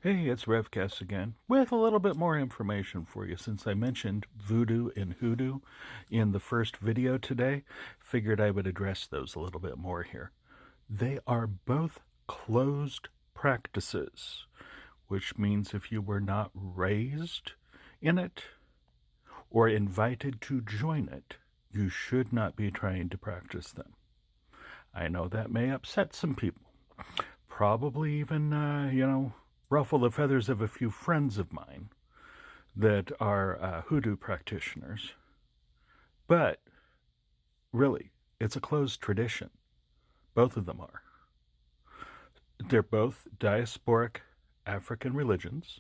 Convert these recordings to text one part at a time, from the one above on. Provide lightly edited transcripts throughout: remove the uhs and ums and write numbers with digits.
Hey, it's RevCast again with a little bit more information for you. Since I mentioned Voodoo and Hoodoo in the first video today, figured I would address those a little bit more here. They are both closed practices, which means if you were not raised in it or invited to join it, you should not be trying to practice them. I know that may upset some people. Probably even, ruffle the feathers of a few friends of mine that are hoodoo practitioners. But really, it's a closed tradition. Both of them are. They're both diasporic African religions,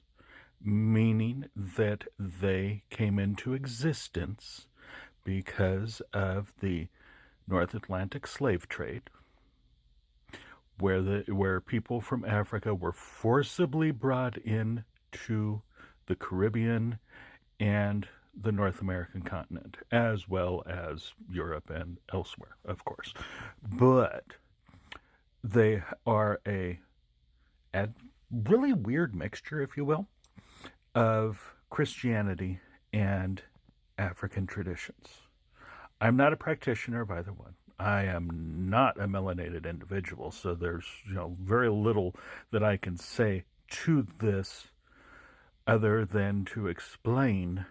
meaning that they came into existence because of the North Atlantic slave trade, where people from Africa were forcibly brought in to the Caribbean and the North American continent, as well as Europe and elsewhere, of course. But they are a really weird mixture, if you will, of Christianity and African traditions. I'm not a practitioner of either one. I am not a melanated individual, so there's very little that I can say to this other than to explain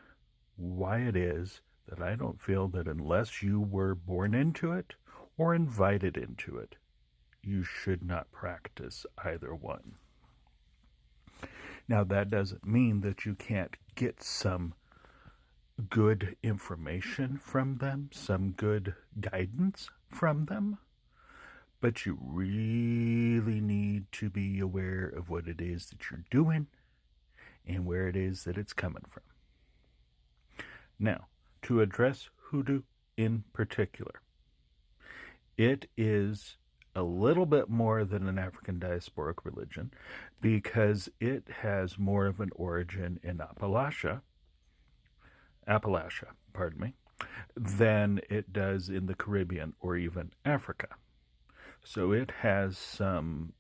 why it is that I don't feel that unless you were born into it or invited into it, you should not practice either one. Now, that doesn't mean that you can't get some good information from them, some good guidance from them, but you really need to be aware of what it is that you're doing and where it is that it's coming from. Now, to address Hoodoo in particular, it is a little bit more than an African diasporic religion because it has more of an origin in Appalachia, than it does in the Caribbean or even Africa. So it has some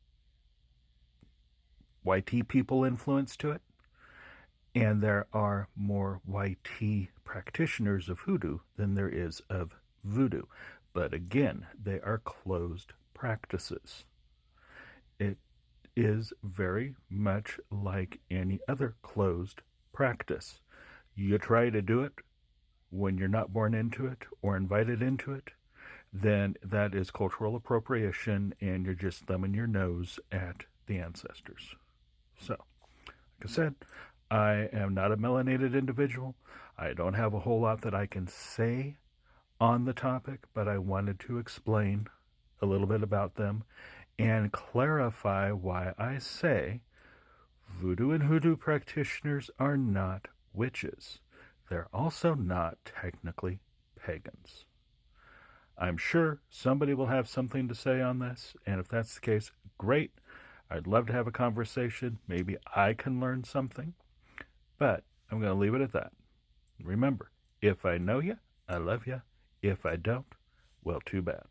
YT people influence to it, and there are more YT practitioners of Hoodoo than there is of Voodoo. But again, they are closed practices. It is very much like any other closed practice. You try to do it when you're not born into it or invited into it, then that is cultural appropriation and you're just thumbing your nose at the ancestors. So, like I said, I am not a melanated individual. I don't have a whole lot that I can say on the topic, but I wanted to explain a little bit about them and clarify why I say Voodoo and Hoodoo practitioners are not witches. They're also not technically pagans. I'm sure somebody will have something to say on this, and if that's the case, great. I'd love to have a conversation. Maybe I can learn something, but I'm going to leave it at that. Remember, if I know you, I love you. If I don't, well, too bad.